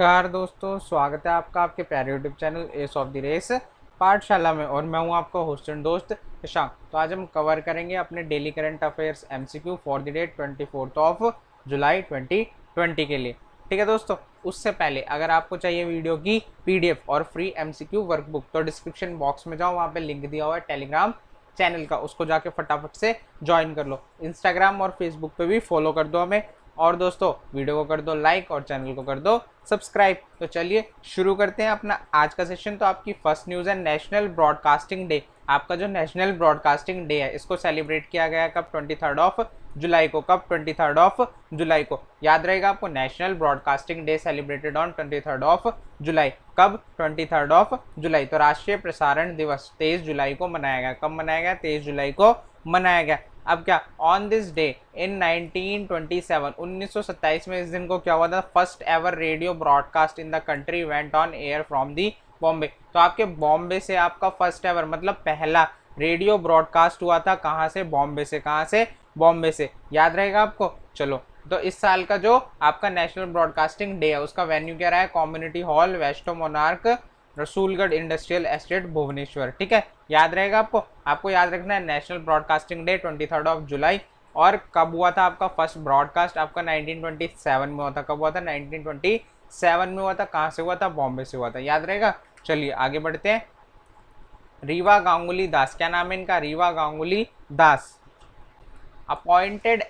नमस्कार दोस्तों, स्वागत है आपका आपके प्यारे YouTube channel Ace of the Race Pathshala में। और मैं हूं आपका होस्ट एंड दोस्त शशांक। तो आज हम कवर करेंगे अपने daily current affairs MCQ for the date 24 July 2020 के लिए। ठीक है दोस्तों, उससे पहले अगर आपको चाहिए वीडियो की पीडीएफ और फ्री एमसीक्यू वर्कबुक तो डिस्क्रिप्शन बॉक्स में जाओ, वहाँ पे लिंक दिया हुआ है टेलीग्राम चैनल का, उसको जाके फटाफट से ज्वाइन कर लो। इंस्टाग्राम और फेसबुक पे भी फॉलो कर दो हमें। और दोस्तों वीडियो को कर दो लाइक और चैनल को कर दो सब्सक्राइब। तो चलिए शुरू करते हैं अपना आज का सेशन। तो आपकी फर्स्ट न्यूज़ है नेशनल ब्रॉडकास्टिंग डे। आपका जो नेशनल ब्रॉडकास्टिंग डे है इसको सेलिब्रेट किया गया है कब? 23 जुलाई को। कब? 23 जुलाई को। याद रहेगा आपको, national broadcasting day celebrated on 23 जुलाई। कब? 23 जुलाई। तो राष्ट्रीय प्रसारण दिवस 23 जुलाई को मनाया गया। कब मनाया गया? 23 जुलाई को मनाया गया। अब क्या, ऑन दिस डे इन 1927 1927 में इस दिन को क्या हुआ था? First ever radio broadcast in the country went on air from the Bombay. तो आपके बॉम्बे से आपका फर्स्ट एवर मतलब पहला रेडियो ब्रॉडकास्ट हुआ था। कहाँ से? बॉम्बे से। कहाँ से? बॉम्बे से। याद रहेगा आपको। चलो, तो इस साल का जो आपका नेशनल ब्रॉडकास्टिंग डे है उसका वेन्यू क्या रहा है? Community hall, Vesto Monarch, Rasulgarh industrial estate, Bhubaneswar. ठीक है, याद रहेगा आपको याद रखना है नेशनल ब्रॉडकास्टिंग डे 23 जुलाई। और कब हुआ था आपका फर्स्ट ब्रॉडकास्ट? आपका 1927 में हुआ था। कब हुआ था? 1927 में हुआ था। कहाँ से हुआ था? बॉम्बे से हुआ था। याद रहेगा। चलिए आगे बढ़ते हैं। रीवा गांगुली दास, क्या नाम है इनका? Riva Ganguly Das. Appointed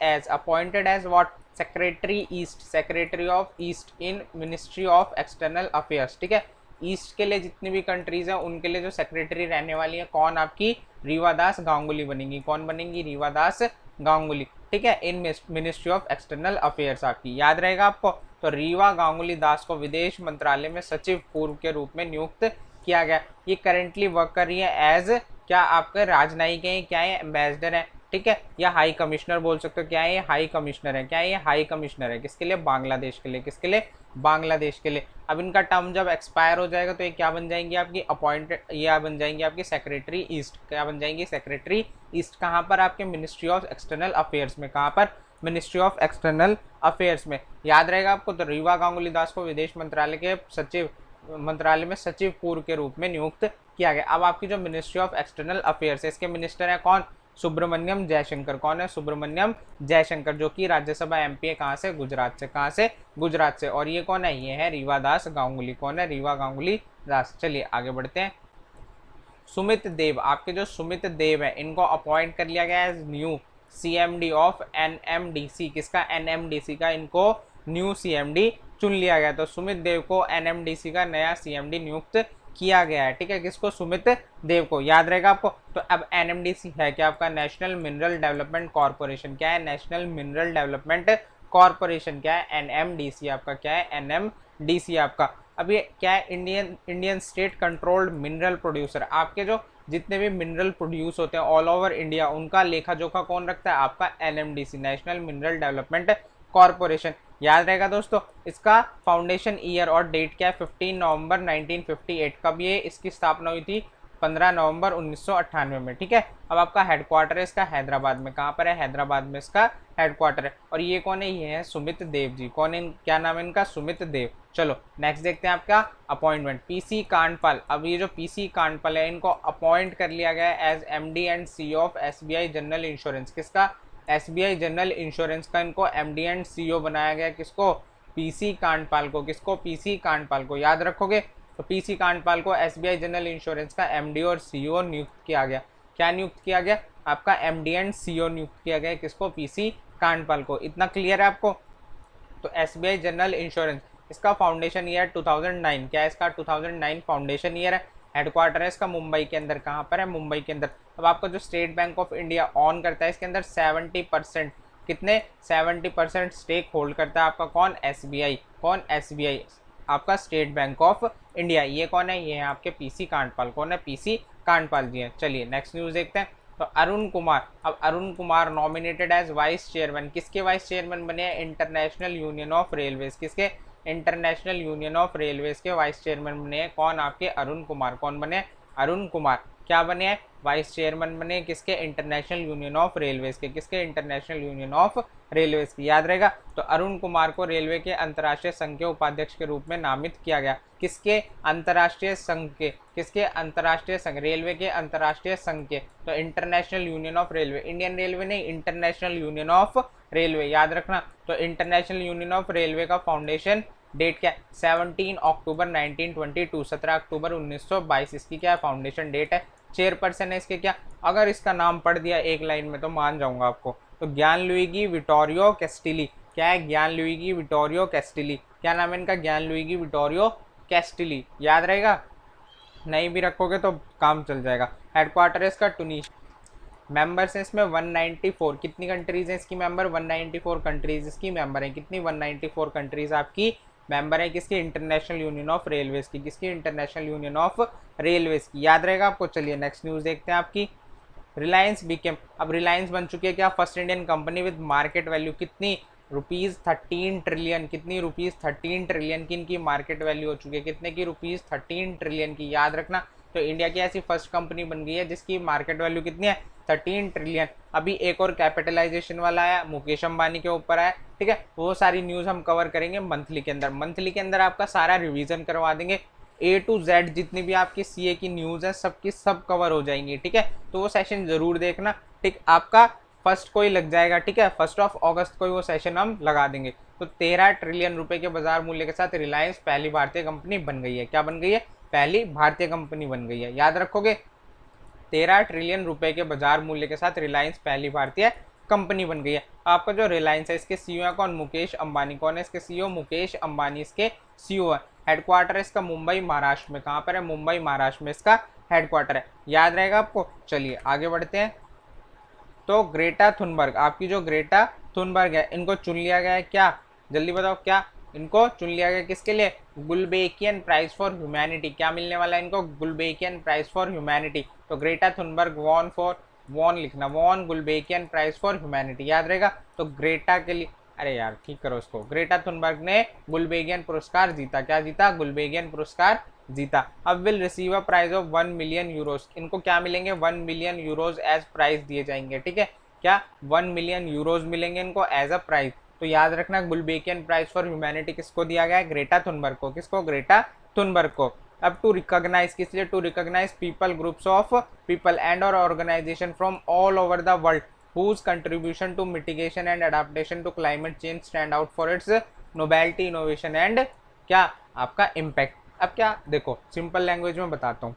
as what? Secretary east, secretary of east in ministry of external affairs. ठीक है, ईस्ट के लिए जितनी भी कंट्रीज हैं उनके लिए जो सेक्रेटरी रहने वाली है कौन? आपकी रीवा दास गांगुली बनेंगी। कौन बनेंगी? रीवा दास गांगुली। ठीक है, इन मिनिस्ट्री ऑफ एक्सटर्नल अफेयर्स आपकी। याद रहेगा आपको। तो रीवा गांगुली दास को विदेश मंत्रालय में सचिव पूर्व के रूप में नियुक्त किया गया। ये करेंटली वर्क कर रही है एज क्या? आपके राजनयिक है, क्या है? एम्बेसडर है। ठीक है, या हाई कमिश्नर बोल सकते हो। क्या है? ये हाई कमिश्नर है। क्या है? ये हाई कमिश्नर है। किसके लिए? बांग्लादेश के लिए। किसके लिए? बांग्लादेश के लिए। अब इनका टर्म जब एक्सपायर हो जाएगा तो ये क्या बन जाएंगी? आपकी अपॉइंटेड, ये बन जाएंगी आपकी सेक्रेटरी ईस्ट। क्या बन जाएंगी? Secretary east. कहाँ पर? आपके मिनिस्ट्री ऑफ एक्सटर्नल अफेयर्स में। कहाँ पर? मिनिस्ट्री ऑफ एक्सटर्नल अफेयर्स में। याद रहेगा आपको। तो रीवा गांगुली दास को विदेश मंत्रालय के सचिव, मंत्रालय में सचिव पूर्व के रूप में नियुक्त किया गया। अब आपकी जो मिनिस्ट्री ऑफ एक्सटर्नल अफेयर्स है इसके मिनिस्टर है कौन? सुब्रमण्यम जयशंकर। कौन है? सुब्रमण्यम जयशंकर, जो कि राज्यसभा एमपी है। कहाँ से? गुजरात से। कहाँ से? गुजरात से। और ये कौन है? ये है रीवा दास गांगुली। कौन है? रीवा गांगुली दास। चलिए आगे बढ़ते हैं। सुमित देव, आपके जो सुमित देव है इनको अपॉइंट कर लिया गया as new CMD of NMDC. किसका? एनएमडीसी का इनको न्यू सीएमडी चुन लिया गया। तो सुमित देव को एनएमडीसी का नया सीएमडी नियुक्त किया गया है। ठीक है, किसको? सुमित देव को। याद रहेगा आपको। तो अब एनएमडीसी है क्या? आपका नेशनल मिनरल डेवलपमेंट कॉर्पोरेशन। क्या है? National mineral development corporation. क्या है? एनएमडीसी आपका। क्या है? एनएमडीसी आपका। अब ये क्या है? Indian state controlled mineral producer. आपके जो जितने भी मिनरल प्रोड्यूस होते हैं ऑल ओवर इंडिया उनका लेखा जोखा कौन रखता है? आपका NMDC, national mineral development corporation. याद रहेगा दोस्तों। इसका फाउंडेशन ईयर और डेट क्या है? 15 नवंबर 1958। कब ये इसकी स्थापना हुई थी? 15 नवंबर 1998 में। ठीक है, अब आपका हेडक्वार्टर है इसका हैदराबाद में। कहाँ पर है? हैदराबाद में इसका हेडक्वार्टर है। और ये कौन है? ये है सुमित देव जी। कौन है? क्या नाम है इनका? सुमित देव। चलो नेक्स्ट देखते हैं आपका अपॉइंटमेंट। पीसी कांडपाल। अब ये जो पीसी कांडपाल है इनको अपॉइंट कर लिया गया है as MD and CEO of SBI general insurance. किसका? एसबीआई जनरल इंश्योरेंस का इनको एमडी एंड सीईओ बनाया गया। किसको? पीसी कांडपाल को। किसको? पीसी कांडपाल को। याद रखोगे। तो पीसी कांडपाल को एसबीआई जनरल इंश्योरेंस का एमडी और सीईओ नियुक्त किया गया। क्या नियुक्त किया गया? आपका एमडी एंड सीईओ नियुक्त किया गया। किसको? पीसी कांडपाल को। इतना क्लियर है आपको। तो एसबीआई जनरल इंश्योरेंस, इसका फाउंडेशन ईयर 2009। क्या है इसका? 2009 फाउंडेशन ईयर है। हेडक्वार्टर है इसका मुंबई के अंदर। कहाँ पर है? मुंबई के अंदर। अब आपका जो state bank of India on करता है इसके अंदर 70%, कितने? 70% स्टेक होल्ड करता है आपका कौन? एसबीआई। कौन? एसबीआई आपका स्टेट बैंक ऑफ इंडिया। ये कौन है? ये है आपके पीसी कांडपाल। कौन है? पीसी कांडपाल जी हैं। चलिए नेक्स्ट न्यूज़ देखते हैं। तो अरुण कुमार। अब Arun Kumar nominated as vice chairman. किसके वाइस चेयरमैन बने हैं? International Union of Railways. किसके? इंटरनेशनल यूनियन ऑफ रेलवेज के वाइस चेयरमैन बने हैं कौन? आपके अरुण कुमार। कौन बने? अरुण कुमार। क्या बने हैं, वाइस चेयरमैन बने किसके, इंटरनेशनल यूनियन ऑफ रेलवेज के, किसके, इंटरनेशनल यूनियन ऑफ रेलवेज की, याद रहेगा। तो अरुण कुमार को रेलवे के अंतर्राष्ट्रीय संघ के उपाध्यक्ष के रूप में नामित किया गया, किसके, अंतर्राष्ट्रीय संघ के, किसके, अंतर्राष्ट्रीय संघ, रेलवे के अंतर्राष्ट्रीय संघ के, तो international Union of railway, Indian railway नहीं, इंटरनेशनल यूनियन ऑफ रेलवे, याद रखना। तो इंटरनेशनल यूनियन ऑफ रेलवे का फाउंडेशन डेट क्या है, 17 अक्टूबर 1922, 17 अक्टूबर 1922 इसकी क्या है, फाउंडेशन डेट है। चेयरपर्सन है इसके क्या, अगर इसका नाम पढ़ दिया एक लाइन में तो मान जाऊंगा आपको, तो ज्ञान लुइगी विटोरियो कैस्टिली, क्या है, ज्ञान लुइगी विटोरियो कैस्टिली, क्या नाम है इनका, ज्ञान लुइगी विटोरियो कैस्टिली, याद रहेगा, नहीं भी रखोगे तो काम चल जाएगा। हेडक्वार्टर है इसका टूनिस। मेंबर्स हैं इसमें 194, कितनी कंट्रीज हैं इसकी मेंबर, 194 कंट्रीज इसकी मेंबर है, कितनी, 194 कंट्रीज आपकी मेंबर है किसकी, इंटरनेशनल यूनियन ऑफ रेलवेज की, किसकी, इंटरनेशनल यूनियन ऑफ रेलवेज की, याद रहेगा आपको। चलिए नेक्स्ट न्यूज़ देखते हैं आपकी। रिलायंस बिकेम, अब रिलायंस बन चुकी है क्या, first Indian company with market value कितनी, ₹13 ट्रिलियन, कितनी, ₹13 ट्रिलियन की इनकी मार्केट वैल्यू हो चुकी है, कितने की, ₹13 ट्रिलियन की, याद रखना। तो इंडिया की ऐसी फर्स्ट कंपनी बन गई है जिसकी मार्केट वैल्यू कितनी है, 13 ट्रिलियन। अभी एक और कैपिटलाइजेशन वाला आया, मुकेश अंबानी के ऊपर आया, ठीक है, वो सारी न्यूज़ हम कवर करेंगे मंथली के अंदर, मंथली के अंदर आपका सारा रिवीजन करवा देंगे, A to Z जितनी भी आपकी CA की न्यूज़ है सबकी सब कवर हो जाएंगी, ठीक है। तो वो सेशन जरूर देखना, ठीक, आपका फर्स्ट को ही लग जाएगा, ठीक है, 1 अगस्त को ही वो सेशन हम लगा देंगे। तो 13 ट्रिलियन रुपए के बाजार मूल्य के साथ रिलायंस पहली भारतीय कंपनी बन गई है, क्या बन गई है, पहली भारतीय कंपनी बन गई है, याद रखोगे। 13 ट्रिलियन रुपए के बाजार मूल्य के साथ रिलायंस पहली भारतीय कंपनी बन गई है। आपका जो रिलायंस है इसके सीईओ है कौन, मुकेश अंबानी, कौन है इसके सीईओ, मुकेश अंबानी इसके सीईओ है। हेडक्वार्टर है इसका मुंबई महाराष्ट्र में, कहाँ पर है, मुंबई महाराष्ट्र में इसका हेडक्वार्टर है, याद रहेगा आपको। चलिए आगे बढ़ते हैं। तो ग्रेटा थुनबर्ग, आपकी जो ग्रेटा थुनबर्ग है इनको चुन लिया गया है क्या, जल्दी बताओ क्या, इनको चुन लिया गया किसके लिए, गुलबेकियन प्राइज फॉर ह्यूमैनिटी, क्या मिलने वाला है इनको, गुलबेकियन प्राइज फॉर ह्यूमैनिटी। तो ग्रेटा थुनबर्ग वॉन लिखना, वॉन गुलबेकियन प्राइज फॉर ह्यूमैनिटी, याद रहेगा। तो ग्रेटा के लिए, अरे यार ठीक करो उसको, ग्रेटा थुनबर्ग ने गुलबेगियन पुरस्कार जीता, क्या जीता, गुलबेगियन पुरस्कार जीता। अब will receive a prize of 1 million euros, इनको क्या मिलेंगे, 1 मिलियन यूरोज एज प्राइज दिए जाएंगे, ठीक है, क्या 1 मिलियन यूरोज मिलेंगे इनको एज अ प्राइज। तो याद रखना गुलबेकियन प्राइज फॉर ह्यूमैनिटी किसको दिया गया है, ग्रेटा थुनबर्ग को, किसको, ग्रेटा थुनबर्ग को। अब टू रिकॉग्नाइज, किस लिए, to recognise people, groups of people and और organisation from all over the world whose contribution to mitigation and adaptation to climate change stand out for its novelty, innovation and क्या आपका impact। अब क्या देखो simple language में बताता हूँ,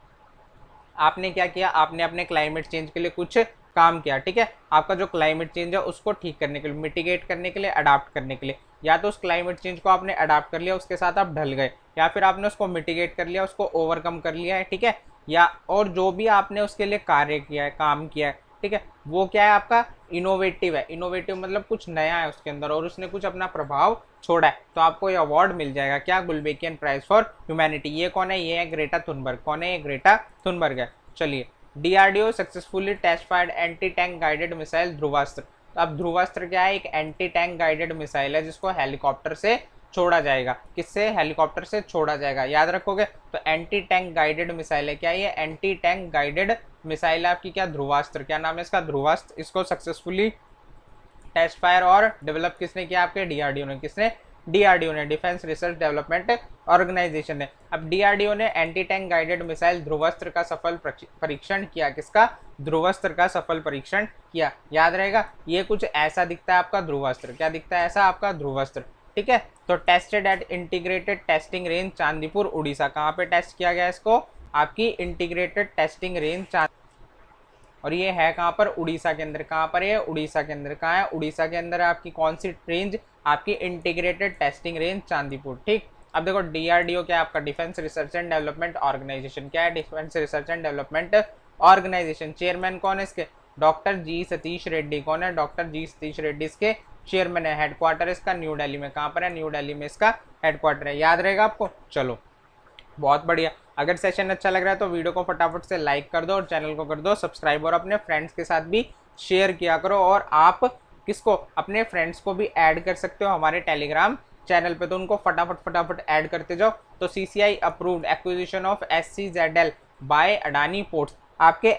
आपने क्या किया, आपने अपने क्लाइमेट चेंज के लिए कुछ काम किया, ठीक है, आपका जो क्लाइमेट चेंज है उसको ठीक करने के लिए, मिटिगेट करने के लिए, अडाप्ट करने के लिए, या तो उस क्लाइमेट चेंज को आपने अडाप्ट कर लिया उसके साथ आप ढल गए, या फिर आपने उसको मिटिगेट कर लिया, उसको ओवरकम कर लिया है, ठीक है, या और जो भी आपने उसके लिए कार्य किया है, काम किया है, ठीक है, वो क्या है आपका इनोवेटिव है। इनोवेटिव मतलब कुछ नया है उसके अंदर और उसने कुछ अपना प्रभाव छोड़ा है, तो आपको ये अवार्ड मिल जाएगा, क्या, गुलबेकियन प्राइज फॉर ह्यूमैनिटी। ये कौन है, ये है ग्रेटा थुनबर्ग, कौन है, ये ग्रेटा थुनबर्ग है। चलिए, DRDO successfully test fired anti tank guided missile Dhruvastra. तो अब ध्रुवास्त्र क्या है, एक एंटी टैंक गाइडेड मिसाइल है जिसको हेलीकॉप्टर से छोड़ा जाएगा, किससे, हेलीकॉप्टर से छोड़ा जाएगा, याद रखोगे। तो एंटी टैंक गाइडेड मिसाइल है, क्या ये एंटी टैंक गाइडेड मिसाइल है आपकी, क्या, ध्रुवास्त्र, क्या नाम है इसका, ध्रुवास्त्र। इसको सक्सेसफुली टेस्ट फायर और डेवलप किसने किया, आपके डीआरडीओ ने, किसने, डीआरडीओ ने, डिफेंस रिसर्च डेवलपमेंट ऑर्गेनाइजेशन ने। अब डीआरडीओ ने anti tank guided missile Dhruvastra का सफल परीक्षण किया, किसका, ध्रुवास्त्र का सफल परीक्षण किया, याद रहेगा। ये कुछ ऐसा दिखता है आपका ध्रुवास्त्र, क्या दिखता है ऐसा आपका ध्रुवास्त्र, ठीक है। तो tested eight integrated testing range Chandipur Orissa, कहाँ पे टेस्ट किया गया इसको, आपकी इंटीग्रेटेड टेस्टिंग रेंज और ये है कहाँ पर, उड़ीसा के अंदर, कहाँ पर है, उड़ीसा के अंदर, कहाँ है, उड़ीसा के अंदर आपकी कौन सी रेंज, आपकी इंटीग्रेटेड टेस्टिंग रेंज चांदीपुर, ठीक। अब देखो डीआरडीओ क्या है आपका, defence research and development organisation, क्या है, defence research and development organisation. Chairman कौन है इसके, डॉक्टर जी सतीश रेड्डी, कौन है, डॉक्टर जी सतीश रेड्डी इसके चेयरमैन है। हेडक्वार्टर इसका न्यू दिल्ली में, कहाँ पर है, न्यू दिल्ली में इसका हेडक्वार्टर है, याद रहेगा आपको। चलो बहुत बढ़िया, अगर सेशन अच्छा लग रहा है तो वीडियो को फटाफट से लाइक कर दो और चैनल को कर दो सब्सक्राइब और अपने फ्रेंड्स के साथ भी शेयर किया करो। और आप किसको, अपने फ्रेंड्स को भी ऐड कर सकते हो हमारे टेलीग्राम चैनल पे, तो उनको फटाफट ऐड करते जाओ। तो CCI approved acquisition of SCZL by Adani Ports, आपके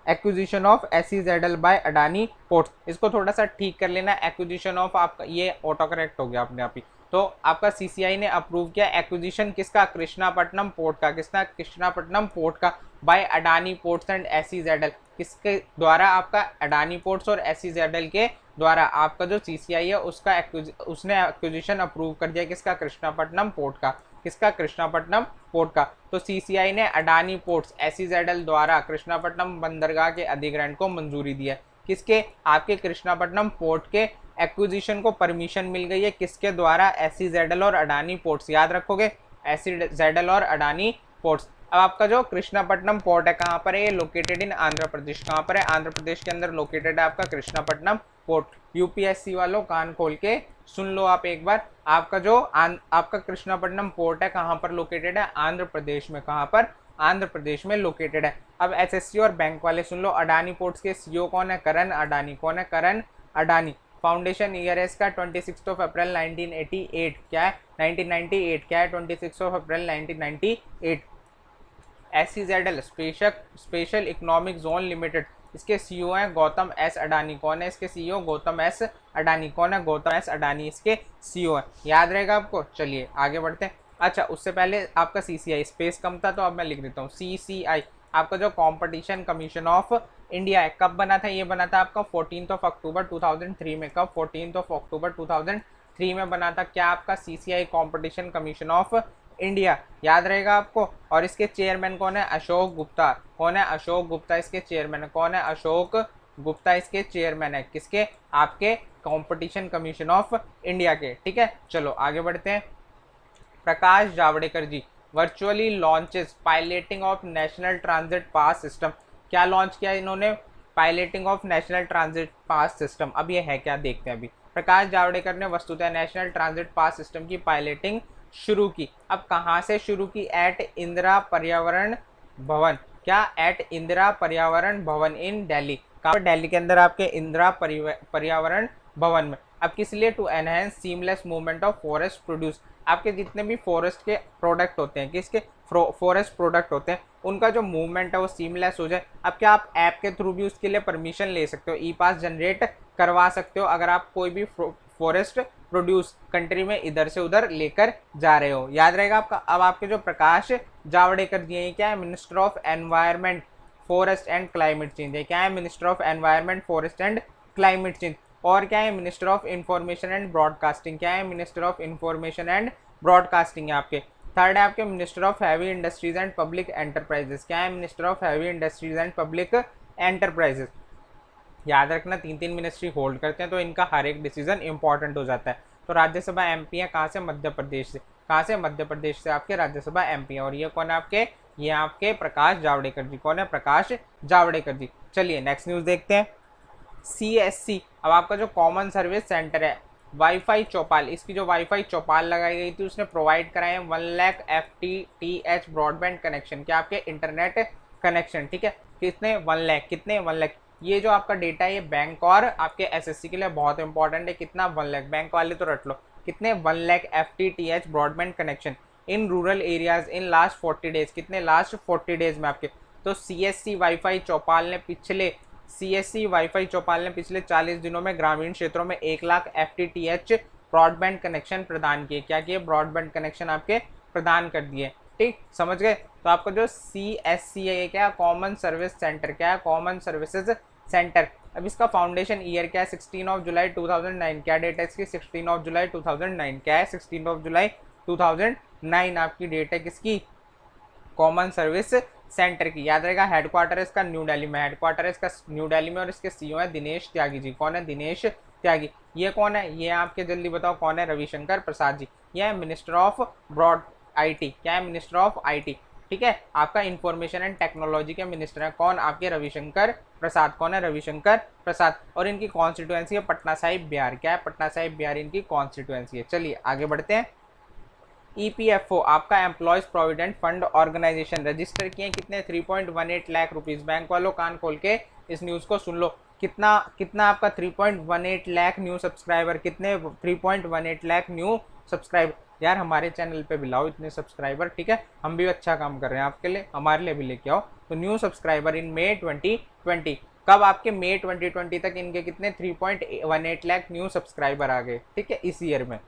acquisition of SEZL by Adani Ports, इसको थोड़ा सा ठीक कर लेना, एक्विजिशन ऑफ आपका ये ऑटो करेक्ट हो गया अपने आप ही। तो आपका CCI ने अप्रूव किया एक्विजिशन किसका, कृष्णापट्टनम पोर्ट का, किसका, कृष्णापट्टनम पोर्ट का, by Adani ports and SEZL, किसके द्वारा, आपका अडानी पोर्ट्स और SEZL के द्वारा आपका जो CCI है उसका उसने एक्विजिशन अप्रूव कर दिया, किसका, कृष्णापट्टनम पोर्ट का, किसका, कृष्णापट्टनम पोर्ट का। तो CCI ने अडानी पोर्ट्स SEZL द्वारा कृष्णापट्टनम बंदरगाह के अधिग्रहण को मंजूरी दी है, किसके, आपके कृष्णापट्टनम पोर्ट के एक्विजिशन को परमिशन मिल गई है, किसके द्वारा, SEZL और अडानी पोर्ट्स, याद रखोगे SEZL और अडानी पोर्ट्स। अब आपका जो कृष्णापट्टनम पोर्ट है कहाँ पर है, ये लोकेटेड इन आंध्र प्रदेश, कहाँ पर है, आंध्र प्रदेश के अंदर लोकेटेड है आपका कृष्णापट्टनम पोर्ट। UPSC वालों कान खोल के सुन लो आप एक बार, आपका जो आपका कृष्णापट्टनम पोर्ट है कहाँ पर लोकेटेड है, आंध्र प्रदेश में, कहाँ पर, आंध्र प्रदेश में लोकेटेड है। अब SSC और बैंक वाले सुन लो, अडानी पोर्ट्स के CEO कौन है, करण अडानी, कौन है, करण अडानी। फाउंडेशन ईयर है इसका 26 अप्रैल 1988, क्या है, 1998, क्या है, 26 अप्रैल 1998। SEZL special economic zone limited, इसके CEO हैं गौतम S अडानी, कौन है इसके CEO, गौतम S अडानी, कौन है, गौतम S अडानी इसके CEO है, याद रहेगा आपको। चलिए आगे बढ़ते हैं। अच्छा उससे पहले आपका CCI स्पेस कम था तो अब मैं लिख देता हूँ CCI, आपका जो कंपटीशन कमीशन ऑफ इंडिया है, कब बना था, ये बना था आपका 14 अक्टूबर 2003 में, कब, 14 अक्टूबर 2003 में बना था, क्या आपका CCI competition commission of India, याद रहेगा आपको। और इसके चेयरमैन कौन है, अशोक गुप्ता, कौन है, अशोक गुप्ता इसके चेयरमैन है, कौन है, अशोक गुप्ता इसके चेयरमैन है, किसके, आपके कंपटीशन कमीशन ऑफ इंडिया के, ठीक है। चलो आगे बढ़ते हैं। Prakash Javadekar ji virtually launches piloting of national transit pass system, क्या लॉन्च किया इन्होंने, piloting of national transit pass system. अब ये है क्या, देखते हैं अभी। प्रकाश जावड़ेकर ने वस्तुतः नेशनल ट्रांजिट पास सिस्टम की पायलटिंग शुरू की। अब कहाँ से शुरू की, एट इंदिरा पर्यावरण भवन, क्या, एट इंदिरा पर्यावरण भवन इन दिल्ली, कहाँ पर, दिल्ली के अंदर आपके इंदिरा पर्यावरण भवन में। अब किस लिए, to enhance seamless movement of forest produce, आपके जितने भी फॉरेस्ट के प्रोडक्ट होते हैं, किसके, फॉरेस्ट प्रोडक्ट होते हैं, उनका जो मूवमेंट है वो सीमलेस हो जाए। अब क्या आप ऐप के थ्रू भी उसके लिए परमिशन ले सकते हो, ई पास जनरेट करवा सकते हो अगर आप कोई भी फॉरेस्ट प्रोड्यूस कंट्री में इधर से उधर लेकर जा रहे हो, याद रहेगा आपका। अब आपके जो प्रकाश जावड़ेकर जी हैं, क्या है, minister of environment forest and climate change है, क्या है, minister of environment forest and climate change. और क्या है, minister of information and broadcasting, क्या है, minister of information and broadcasting है आपके। थर्ड है आपके minister of heavy industries and public enterprises, क्या है, minister of heavy industries and public enterprises. याद रखना 3 मिनिस्ट्री होल्ड करते हैं तो इनका हर एक डिसीजन इंपॉर्टेंट हो जाता है। तो राज्यसभा MP है कहाँ से, मध्य प्रदेश से, कहाँ से, मध्य प्रदेश से आपके राज्यसभा MP है। और ये कौन है आपके, ये आपके प्रकाश जावड़ेकर जी, कौन है, प्रकाश जावड़ेकर जी। चलिए नेक्स्ट न्यूज़ देखते हैं। CSC, अब आपका जो कॉमन सर्विस सेंटर है, वाईफाई चौपाल, इसकी जो वाईफाई चौपाल लगाई गई थी उसने प्रोवाइड कराए हैं 1 लाख FTTH ब्रॉडबैंड कनेक्शन, क्या आपके इंटरनेट कनेक्शन, ठीक है। कितने, 1 लाख, कितने, 1 लाख। ये जो आपका डेटा है ये बैंक और आपके SSC के लिए बहुत इंपॉर्टेंट है, कितना, 1 लाख, बैंक वाले तो रट लो, कितने, 1 lakh FTTH broadband connection in rural areas in last 40 days, कितने, लास्ट 40 डेज में आपके। तो CSC वाईफाई चौपाल ने पिछले 40 दिनों में ग्रामीण क्षेत्रों में 1 लाख FTTH ब्रॉडबैंड कनेक्शन प्रदान किए, क्या किए, ब्रॉडबैंड कनेक्शन आपके प्रदान कर दिए, ठीक, समझ गए। तो आपका जो CSC है ये क्या, कॉमन सर्विस सेंटर, क्या है, कॉमन सर्विसेज सेंटर। अब इसका फाउंडेशन ईयर क्या है, 16 जुलाई 2009, क्या डेट है इसकी, 16 जुलाई 2009, क्या है, 16 जुलाई 2009 आपकी डेट है किसकी, कॉमन सर्विस सेंटर की, याद रहेगा। हेडक्वार्टर इसका न्यू दिल्ली में, हेडक्वार्टर इसका न्यू दिल्ली में और इसके CEO है दिनेश त्यागी जी, कौन है, दिनेश त्यागी। ये कौन है, ये आपके जल्दी बताओ कौन है, रविशंकर प्रसाद जी, ये है मिनिस्टर ऑफ ब्रॉड IT, क्या है, मिनिस्टर ऑफ IT, ठीक है। आपका इंफॉर्मेशन एंड टेक्नोलॉजी के मिनिस्टर है कौन, आपके रविशंकर प्रसाद, कौन है, रविशंकर प्रसाद। और इनकी कॉन्स्टिट्यूएंसी है पटना साहिब बिहार, क्या है, पटना साहिब बिहार इनकी कॉन्स्टिट्यूएंसी है। चलिए आगे बढ़ते हैं। EPFO आपका employees provident fund organisation register किए कितने, 3.18 लाख रुपीस। बैंक वालों कान खोल के इस न्यूज़ को सुन लो, कितना कितना आपका 3.18 लाख न्यू सब्सक्राइबर, कितने, 3.18 लाख न्यू सब्सक्राइबर। यार हमारे चैनल पे भी लाओ इतने सब्सक्राइबर, ठीक है, हम भी अच्छा काम कर रहे हैं आपके लिए, हमारे लिए भी लेके आओ। तो न्यू सब्सक्राइबर इन मे 2020। कब? आपके मई 2020 तक इनके कितने 3.18 लाख न्यू सब्सक्राइबर आ गए, ठीक है, इस ईयर में।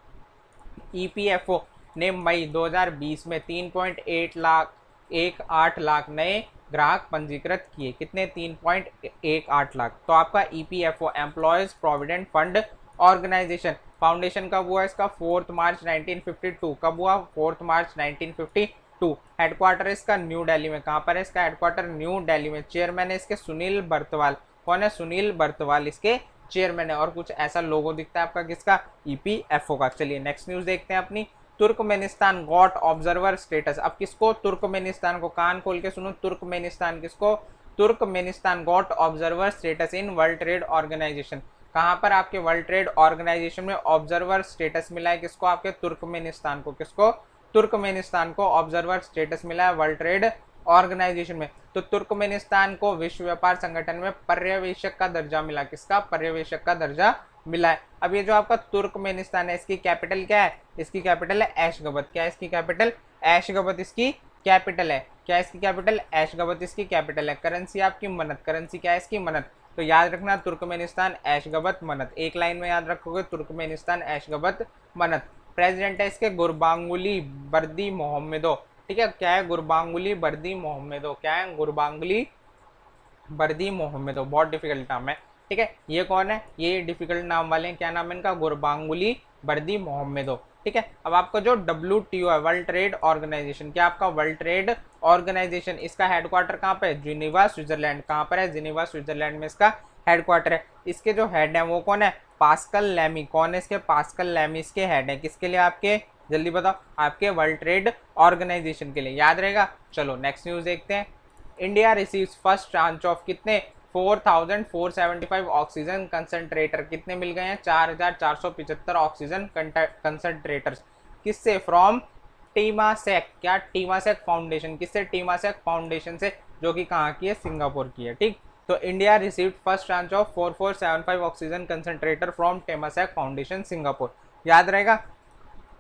ईपीएफओ ने मई 2020 में 3.18 लाख नए ग्राहक पंजीकृत किए। कितने? 3.18 लाख। तो आपका EPFO employees provident fund organisation foundation कब हुआ इसका? 4 मार्च 1952। कब हुआ? 4 मार्च 1952। हेडक्वार्टर इसका न्यू दिल्ली में। कहाँ पर है इसका हेडक्वार्टर? न्यू दिल्ली में। चेयरमैन है इसके सुनील बर्तवाल। कौन है? सुनील बर्तवाल इसके चेयरमैन है। और कुछ ऐसा लोगो दिखता है आपका किसका? ईपीएफओ का। चलिए नेक्स्ट न्यूज देखते हैं अपनी। Turkmenistan got observer status. अब किसको? तुर्कमेनिस्तान को। कान खोल के सुनो, तुर्कमेनिस्तान किसको? Turkmenistan got observer status in World Trade Organisation. कहां पर? आपके वर्ल्ड ट्रेड ऑर्गेनाइजेशन में ऑब्जर्वर स्टेटस मिला है किसको? आपके तुर्कमेनिस्तान को। किसको? तुर्कमेनिस्तान को ऑब्जर्वर स्टेटस मिला है वर्ल्ड ट्रेड ऑर्गेनाइजेशन में। तो तुर्कमेनिस्तान को विश्व व्यापार संगठन में पर्यवेक्षक का दर्जा मिला। किसका? पर्यवेक्षक का दर्जा मिला है। अब ये जो आपका तुर्कमेनिस्तान है, इसकी कैपिटल क्या है? इसकी कैपिटल है एशगाबत। क्या है इसकी कैपिटल? एशगाबत इसकी कैपिटल है। क्या है इसकी कैपिटल? एशगाबत इसकी कैपिटल है। करेंसी आपकी मनत। करेंसी क्या है इसकी? मनत। तो याद रखना तुर्कमेनिस्तान एशगाबत मनत, एक लाइन में याद रखोगे तुर्कमेनिस्तान एशगाबत मनत। प्रेसिडेंट है इसके गुरबांगुली बर्दी मोहम्मदो। ठीक है, क्या है? गुरबांगुली बर्दी मोहम्मदो। क्या है? गुरबांगुली बर्दी मोहम्मदो। बहुत डिफिकल्ट नाम है, ठीक है। ये कौन है? ये डिफिकल्ट नाम वाले हैं। क्या नाम है इनका? गुरबांगुली बर्दी मोहम्मदो, ठीक है। अब आपका जो WTO है, वर्ल्ड ट्रेड ऑर्गेनाइजेशन, क्या आपका वर्ल्ड ट्रेड ऑर्गेनाइजेशन, इसका हेडक्वार्टर कहाँ पे है? Geneva Switzerland. कहाँ पर है? जिनेवा स्विट्जरलैंड में इसका हेडक्वार्टर है। इसके जो हेड है वो कौन है? Pascal Lammy. कौन है इसके? पास्कल लैमी इसके हेड है। किसके लिए? आपके जल्दी बताओ। आपके वर्ल्ड ट्रेड ऑर्गेनाइजेशन के लिए। याद रहेगा। चलो नेक्स्ट न्यूज देखते हैं। India receives first tranche of कितने? 4475 ऑक्सीजन कंसंट्रेटर। कितने मिल गए हैं? 4475 ऑक्सीजन कंसंट्रेटर्स। किससे? फ्रॉम टीमासेक। क्या? टीमासेक फाउंडेशन। किससे? टीमासेक फाउंडेशन से, जो कि कहाँ की है? सिंगापुर की है, ठीक। तो India received first tranche of 4475 oxygen concentrator from Temasek foundation Singapore. याद रहेगा।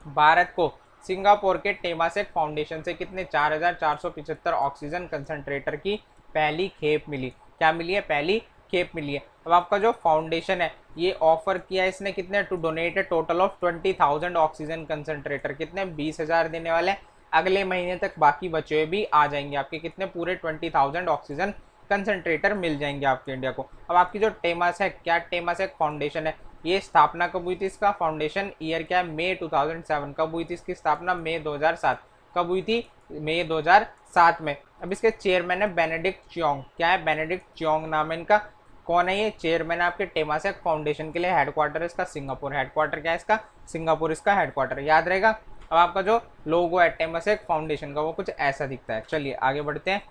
भारत को सिंगापुर के टेमासेक फाउंडेशन से कितने? 4475 ऑक्सीजन कंसंट्रेटर की पहली खेप मिली। क्या मिली है? पहली खेप मिली है। अब आपका जो फाउंडेशन है ये ऑफर किया है इसने कितने? To donate a total of 20,000 oxygen concentrator. कितने? 20,000 देने वाले हैं। अगले महीने तक बाकी बचे हुए भी आ जाएंगे आपके। कितने? पूरे 20,000 ऑक्सीजन कंसंट्रेटर मिल जाएंगे आपके इंडिया को। अब आपकी जो टेमासेक, क्या टेमासेक फाउंडेशन है, ये स्थापना कब हुई थी? इसका फाउंडेशन ईयर क्या है? मई 2007। कब हुई थी इसकी स्थापना? मई 2007। कब हुई थी? मई 2007 में। अब इसके चेयरमैन है बेनेडिक्ट चियोंग। क्या है? बेनेडिक्ट चियोंग नाम है इनका। कौन है ये? चेयरमैन आपके टेमासेक फाउंडेशन के लिए। हेडक्वार्टर इसका सिंगापुर। हेडक्वार्टर क्या है इसका? सिंगापुर इसका हेडक्वार्टर। याद रहेगा। अब आपका जो लोगो है टेमासेक फाउंडेशन का वो कुछ ऐसा दिखता है। चलिए आगे बढ़ते हैं।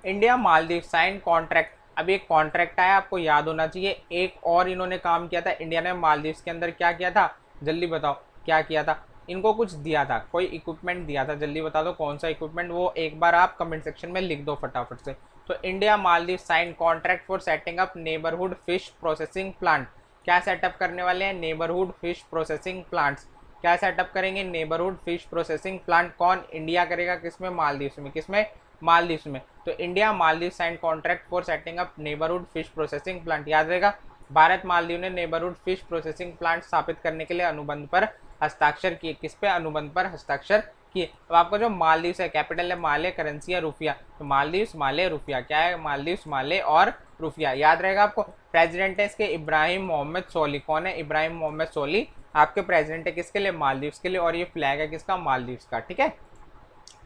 India Maldives sign contract. अब एक कॉन्ट्रैक्ट आया, आपको याद होना चाहिए। एक और इन्होंने काम किया था इंडिया ने मालदीव के अंदर। क्या किया था? जल्दी बताओ क्या किया था। इनको कुछ दिया था, कोई इक्विपमेंट दिया था। जल्दी बता दो कौन सा इक्विपमेंट, वो एक बार आप कमेंट सेक्शन में लिख दो फटाफट से। तो India Maldives sign contract for setting up neighbourhood fish processing plant. क्या सेटअप करने वाले हैं? Neighbourhood fish processing plants. क्या सेटअप करेंगे? Neighbourhood fish processing plant. कौन? इंडिया करेगा। किसमें? मालदीव में। किसमें? मालदीव में। तो India Maldives sign contract for setting up neighbourhood fish processing plant. याद रहेगा। भारत मालदीव ने नेबरहुड फिश प्रोसेसिंग प्लांट स्थापित करने के लिए अनुबंध पर हस्ताक्षर किए। किस पे? अनुबंध पर हस्ताक्षर किए। अब आपका जो मालदीव है, कैपिटल है माले, करेंसी है रुपया। तो मालदीव माले रुपया। क्या है? मालदीव माले और रुपया। याद रहेगा आपको। प्रेसिडेंट है इसके इब्राहिम मोहम्मद सोली। कौन है? इब्राहिम मोहम्मद सोली आपके प्रेसिडेंट है। किसके लिए? मालदीव के लिए। और ये फ्लैग है किसका? मालदीव का, ठीक है।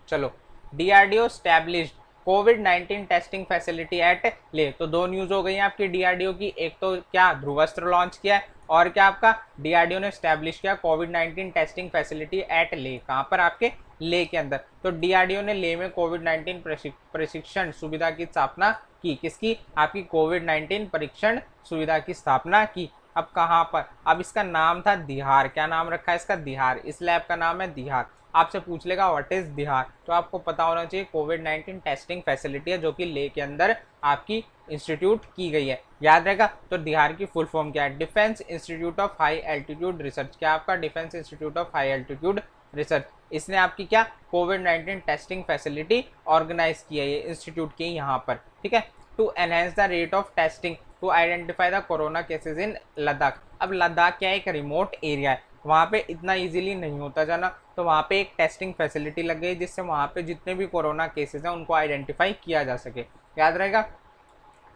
चलो, DRDO स्टैब्लिश्ड कोविड-19 टेस्टिंग फैसिलिटी एट ले। तो दो न्यूज हो गई हैं आपकी DRDO की। एक तो क्या? ध्रुवस्त्र लॉन्च किया है, और क्या आपका DRDO ने स्टैब्लिश किया कोविड-19 टेस्टिंग फैसिलिटी एट ले। कहाँ पर? आपके ले के अंदर। तो DRDO ने ले में कोविड-19 प्रशिक्षण सुविधा की स्थापना की। किसकी? आपकी कोविड-19 परीक्षण सुविधा की स्थापना की। अब कहाँ पर? अब इसका नाम था दिहार। क्या नाम रखा है इसका? दिहार। इस लैब का नाम है दिहार। आपसे पूछ लेगा व्हाट इज दिहार, तो आपको पता होना चाहिए कोविड-19 टेस्टिंग फैसिलिटी है जो कि ले के अंदर आपकी इंस्टीट्यूट की गई है। याद रहेगा। तो दिहार की फुल फॉर्म क्या है? Defence institute of high altitude research. क्या आपका? Defence institute of high altitude research, इसने आपकी क्या कोविड-19 टेस्टिंग फैसिलिटी ऑर्गेनाइज की है, ये इंस्टीट्यूट की यहाँ पर, ठीक है। To enhance the rate of testing to identify the corona cases in Ladakh. अब लद्दाख क्या एक रिमोट एरिया है, वहाँ पे इतना इजीली नहीं होता जाना, तो वहाँ पे एक टेस्टिंग फैसिलिटी लग गई जिससे वहाँ पे जितने भी कोरोना केसेस हैं उनको आइडेंटिफाई किया जा सके। याद रहेगा।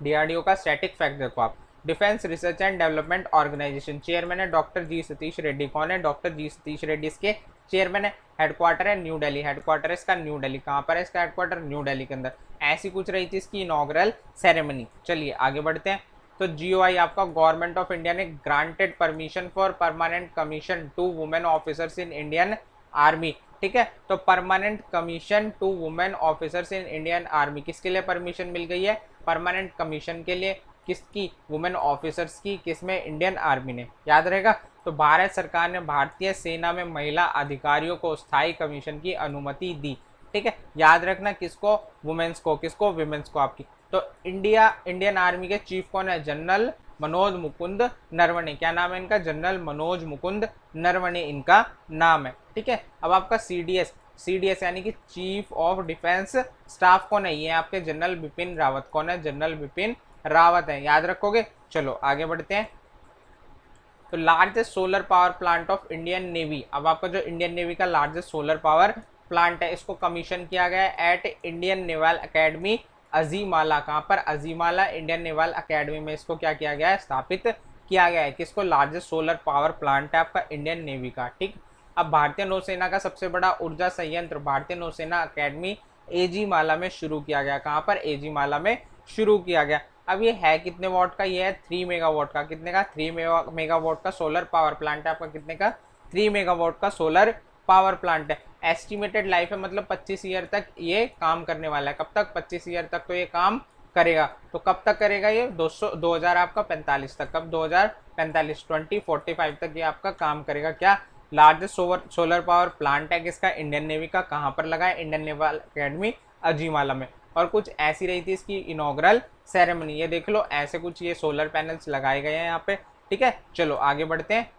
डीआरडीओ का स्टैटिक फैक्ट देखो आप, defence research and development organisation, chairman है डॉक्टर जी सतीश रेड्डी। कौन है? डॉक्टर जी सतीश रेड्डी इसके चेयरमैन है। हेडक्वार्टर है न्यू दिल्ली, हेडक्वार्टर इसका न्यू दिल्ली। कहाँ पर है इसका हेडक्वार्टर? न्यू दिल्ली के अंदर। ऐसी कुछ रही थी इसकी इनॉग्रल सेरेमनी। चलिए आगे बढ़ते हैं। तो जीओआई आपका गवर्नमेंट ऑफ इंडिया ने granted permission for permanent commission to women officers in Indian army, ठीक है। तो permanent commission to women officers in Indian army, किसके लिए परमिशन मिल गई है? परमानेंट कमीशन के लिए। किसकी? वुमेन ऑफिसर्स की। किसमें? इंडियन आर्मी ने। याद रहेगा। तो भारत सरकार ने भारतीय सेना में महिला अधिकारियों को स्थायी कमीशन की अनुमति दी, ठीक है। याद रखना किसको? वुमेन्स को। किसको? विमेन्स को आपकी। तो इंडियन आर्मी के चीफ कौन है? जनरल मनोज मुकुंद नरवणे। क्या नाम है इनका? जनरल मनोज मुकुंद नरवणे इनका नाम है, ठीक है। अब आपका सीडीएस यानी कि चीफ ऑफ डिफेंस स्टाफ कौन है? ये आपके जनरल बिपिन रावत। कौन है? जनरल बिपिन रावत है। याद रखोगे। चलो आगे बढ़ते हैं। तो largest solar power plant of Indian navy, अब आपका जो इंडियन नेवी का लार्जेस्ट सोलर पावर प्लांट है इसको कमीशन किया गया है एट इंडियन नेवल अकेडमी अजीमाला। कहाँ पर? अजीमाला इंडियन नेवल अकेडमी में इसको क्या किया गया है? स्थापित किया गया है। किसको? लार्जेस्ट सोलर पावर प्लांट है आपका इंडियन नेवी का, ठीक। अब भारतीय नौसेना का सबसे बड़ा ऊर्जा संयंत्र भारतीय नौसेना अकेडमी एजीमाला में शुरू किया गया। कहाँ पर? एजीमाला में शुरू किया गया। अब ये है कितने वॉट का? ये है 3 मेगावाट का। कितने का? 3 मेगावाट का सोलर पावर प्लांट है आपका। कितने का? 3 मेगावाट का सोलर पावर प्लांट है। एस्टिमेटेड लाइफ है, मतलब 25 ईयर तक ये काम करने वाला है। कब तक? 25 ईयर तक तो ये काम करेगा। तो कब तक करेगा ये? 2000 आपका 45 तक। कब? 2045 2045 तक ये आपका काम करेगा। क्या? लार्जेस्ट सोलर पावर प्लांट है किसका? इंडियन नेवी का। कहाँ पर लगा है? इंडियन नेवल अकेडमी अजीमाला में। और कुछ ऐसी रही थी इसकी इनॉग्रल सेरेमनी, ये देख लो, ऐसे कुछ ये सोलर पैनल्स लगाए गए हैं यहाँ पे, ठीक है। चलो आगे बढ़ते हैं।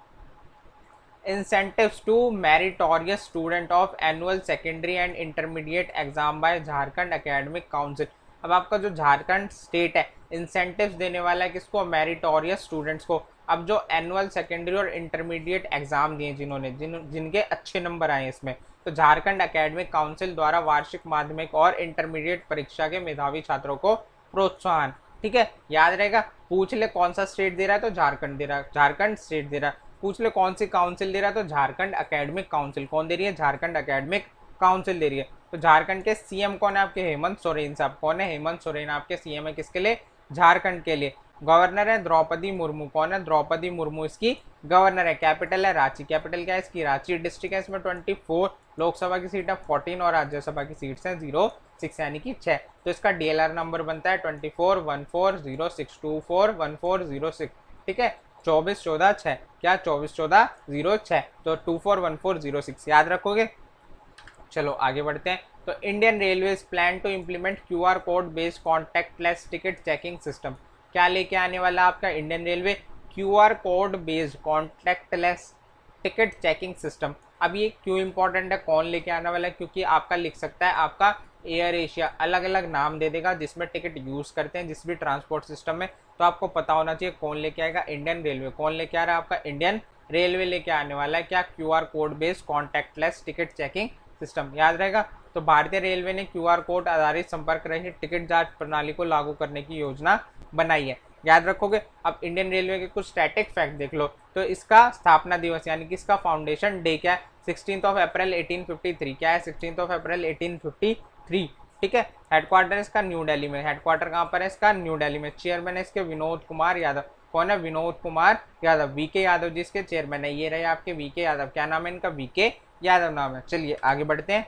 Incentives to meritorious student of annual secondary and intermediate exam by Jharkhand academic council. अब आपका जो झारखंड स्टेट है इंसेंटिव्स देने वाला है किसको? मेरिटोरियस स्टूडेंट्स को। अब जो एनुअल सेकेंडरी और इंटरमीडिएट एग्जाम दिए जिनके अच्छे नंबर आए इसमें, तो झारखंड एकेडमिक काउंसिल द्वारा वार्षिक माध्यमिक और इंटरमीडिएट परीक्षा के मेधावी छात्रों को प्रोत्साहन, ठीक है। याद रहेगा। पूछ ले कौन सा स्टेट दे रहा है तो झारखंड दे रहा है, झारखंड स्टेट दे रहा है। पूछ ले कौन सी काउंसिल दे रहा है तो झारखंड एकेडमिक काउंसिल। कौन दे रही है? झारखंड एकेडमिक काउंसिल दे रही है। तो झारखंड के सीएम कौन है आपके? हेमंत सोरेन साहब। कौन है? हेमंत सोरेन आपके सीएम है। किसके लिए? झारखंड के लिए। गवर्नर है द्रौपदी मुर्मू। कौन है? द्रौपदी मुर्मू इसकी गवर्नर है। कैपिटल है रांची। कैपिटल क्या है इसकी? रांची। डिस्ट्रिक्ट है इसमें 24, लोकसभा की सीट है 14 और राज्यसभा की सीट्स हैं 06 यानी कि 6। तो इसका डीएलआर नंबर बनता है 241406 241406, ठीक है। 241406 क्या? 241406 तो 241406 याद रखोगे। चलो आगे बढ़ते हैं। तो Indian railways plan to implement QR code based contactless ticket checking system. क्या लेके आने वाला आपका Indian railway? QR code based contactless ticket checking system. अब ये क्यों इंपॉर्टेंट है? कौन लेके आने वाला है? क्योंकि आपका लिख सकता है आपका एयर एशिया अलग अलग नाम दे देगा जिसमें टिकट यूज़ करते हैं जिस भी ट्रांसपोर्ट सिस्टम में। तो आपको पता होना चाहिए कौन लेके आएगा? Indian railway. कौन लेके आ रहा है आपका? इंडियन रेलवे लेके आने वाला है। क्या? QR code based contactless ticket checking system. याद रहेगा। तो भारतीय रेलवे ने क्यूआर कोड आधारित संपर्क रहित टिकट जांच प्रणाली को लागू करने की योजना बनाई है। याद रखोगे। अब इंडियन रेलवे के कुछ स्टैटिक फैक्ट देख लो। तो इसका स्थापना दिवस यानी कि इसका फाउंडेशन डे क्या है? 16 अप्रैल 1853। क्या है? 16 अप्रैल 1853, ठीक है। हेडक्वार्टर इसका न्यू दिल्ली में। हेडक्वार्टर कहाँ पर है इसका? न्यू दिल्ली में। चेयरमैन है इसके विनोद कुमार यादव। कौन है? विनोद कुमार यादव। वीके यादव जिसके चेयरमैन है। ये रहे आपके वीके यादव। क्या नाम है इनका? वीके यादव नाम है। चलिए आगे बढ़ते हैं।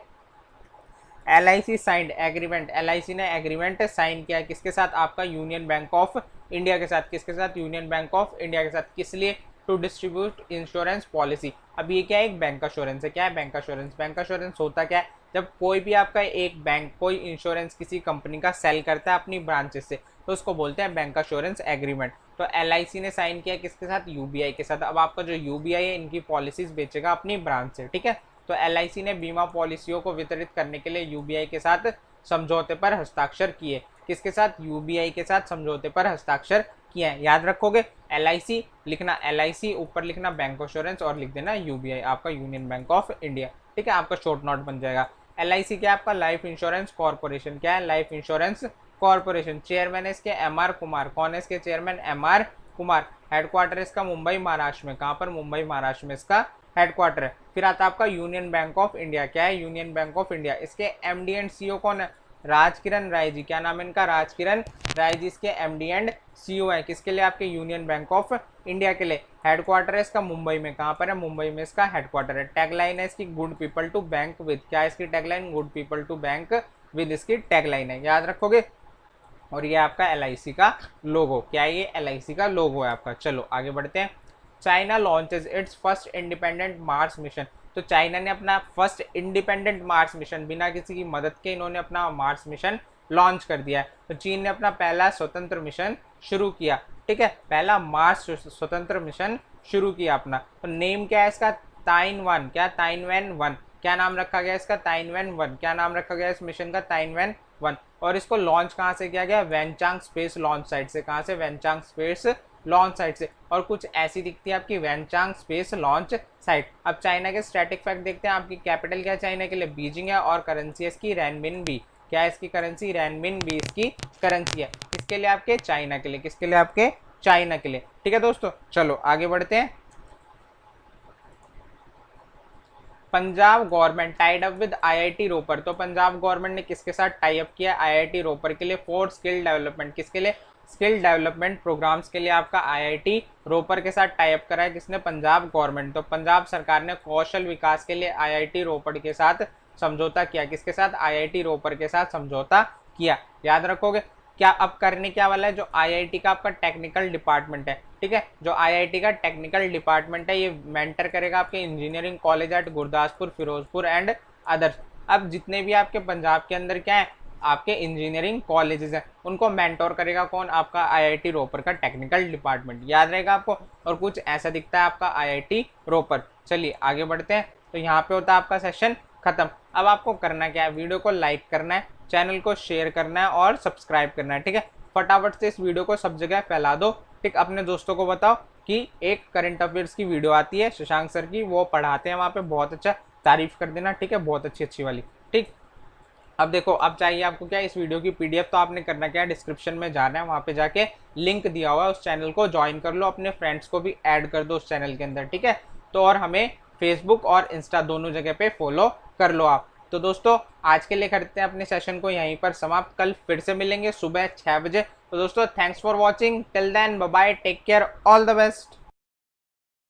LIC signed agreement. LIC ने एग्रीमेंट साइन किया है किसके साथ? आपका यूनियन बैंक ऑफ इंडिया के साथ। किसके साथ? यूनियन बैंक ऑफ इंडिया के साथ। किस लिए? To distribute insurance policy. अब ये क्या है? एक बैंक अश्योरेंस है। क्या है? Bank assurance. बैंक अश्योरेंस होता क्या है? जब कोई भी आपका एक बैंक कोई इंश्योरेंस किसी कंपनी का सेल करता है अपनी ब्रांचेस से, तो उसको बोलते हैं बैंक अश्योरेंस एग्रीमेंट। तो LIC ने साइन किया किसके साथ? UBI के साथ। अब आपका जो UBI है इनकी पॉलिसीज बेचेगा अपनी ब्रांच से, ठीक है। तो LIC ने बीमा पॉलिसियों को वितरित करने के लिए UBI के साथ समझौते पर हस्ताक्षर किए। किसके साथ? UBI के साथ समझौते पर हस्ताक्षर किए हैं। याद रखोगे LIC लिखना, LIC ऊपर लिखना बैंक इंश्योरेंस और लिख देना UBI, आपका यूनियन बैंक ऑफ इंडिया। ठीक है, आपका शॉर्ट नोट बन जाएगा। LIC क्या? आपका लाइफ इंश्योरेंस कॉर्पोरेशन। क्या है? Life insurance corporation. चेयरमैन है इसके MR कुमार। कौन है इसके चेयरमैन? MR कुमार। हेडक्वार्टर इसका मुंबई महाराष्ट्र में। कहाँ पर? मुंबई महाराष्ट्र में इसका हेडक्वार्टर है। फिर आता है आपका यूनियन बैंक ऑफ इंडिया। क्या है? Union bank of India. इसके MD एंड CEO कौन है? राजकिरण राय जी। क्या नाम है इनका? राजकिरण राय जी इसके MD एंड CEO है। किसके लिए? आपके यूनियन बैंक ऑफ इंडिया के लिए। हेडक्वार्टर है इसका मुंबई में। कहाँ पर है? मुंबई में इसका हेडक्वार्टर है। टैगलाइन है इसकी good people to bank with. क्या है इसकी tagline? Good people to bank with इसकी टैगलाइन है, याद रखोगे। और ये आपका LIC का लोगो। क्या है ये? LIC का लोगो है आपका। चलो आगे बढ़ते हैं। China launches it's first independent Mars mission. तो चाइना ने अपना फर्स्ट इंडिपेंडेंट मार्स मिशन, बिना किसी की मदद के इन्होंने अपना मार्स मिशन लॉन्च कर दिया है। तो चीन ने अपना पहला स्वतंत्र मिशन शुरू किया। ठीक है, पहला मार्स स्वतंत्र मिशन शुरू किया अपना। तो नेम क्या है इसका? ताइनवान। क्या? ताइनवान 1। क्या नाम रखा गया इसका? ताइनवान 1। क्या नाम रखा गया इस मिशन का? ताइनवान 1। और इसको लॉन्च कहाँ से किया गया? वैनचांग स्पेस लॉन्च साइट से। कहाँ से? वैनचांग स्पेस लॉन्च साइट से। और कुछ ऐसी दिखती है आपकी वैनचांग स्पेस लॉन्च साइट। अब चाइना के स्टैटिक फैक्ट देखते हैं। आपकी कैपिटल क्या है चाइना के लिए? बीजिंग है। और करेंसी है इसकी रेनमिनबी। क्या है इसकी करेंसी? रेनमिनबी इसकी करेंसी है। किसके लिए? आपके चाइना के लिए। किसके लिए? आपके चाइना के लिए। ठीक है दोस्तों, चलो आगे बढ़ते हैं। Punjab government tied up with IIT Ropar. तो पंजाब गवर्नमेंट ने किसके साथ टाई अप किया? IIT रोपर के लिए फॉर स्किल डेवलपमेंट। किसके लिए? स्किल डेवलपमेंट प्रोग्राम्स के लिए आपका IIT रोपर के साथ टाई अप करा है। किसने? पंजाब गवर्नमेंट। तो पंजाब सरकार ने कौशल विकास के लिए IIT रोपर के साथ समझौता किया। किसके साथ? IIT रोपर के साथ समझौता किया, याद रखोगे। क्या अब करने क्या वाला है? जो IIT का आपका टेक्निकल डिपार्टमेंट है, ठीक है, जो IIT का टेक्निकल डिपार्टमेंट है, ये मेंटर करेगा आपके engineering college at Gurdaspur, Firozpur and others. अब जितने भी आपके पंजाब के अंदर क्या है, आपके इंजीनियरिंग कॉलेजेस हैं, उनको मेंटोर करेगा कौन? आपका IIT रोपर का टेक्निकल डिपार्टमेंट, याद रहेगा आपको। और कुछ ऐसा दिखता है आपका IIT रोपर। चलिए आगे बढ़ते हैं। तो यहाँ पे होता है आपका सेशन खत्म। अब आपको करना क्या है? वीडियो को लाइक करना है, चैनल को शेयर करना है और सब्सक्राइब करना है। ठीक है, फटाफट से इस वीडियो को सब जगह फैला दो। ठीक, अपने दोस्तों को बताओ कि एक करंट अफेयर्स की वीडियो आती है शशांक सर की, वो पढ़ाते हैं वहाँ पे, बहुत अच्छा, तारीफ कर देना। ठीक है, बहुत अच्छी वाली। ठीक, अब देखो, अब चाहिए आपको क्या? इस वीडियो की PDF। तो आपने करना क्या है? डिस्क्रिप्शन में जाना है, वहाँ पे जाके लिंक दिया हुआ है, उस चैनल को ज्वाइन कर लो, अपने फ्रेंड्स को भी ऐड कर दो उस चैनल के अंदर। ठीक है, तो और हमें फेसबुक और इंस्टा दोनों जगह पे फॉलो कर लो आप। तो दोस्तों आज के लिए करते हैं अपने सेशन को यहीं पर समाप्त। कल फिर से मिलेंगे सुबह 6 बजे। तो दोस्तों thanks for watching, till then bye bye, take care, all the best.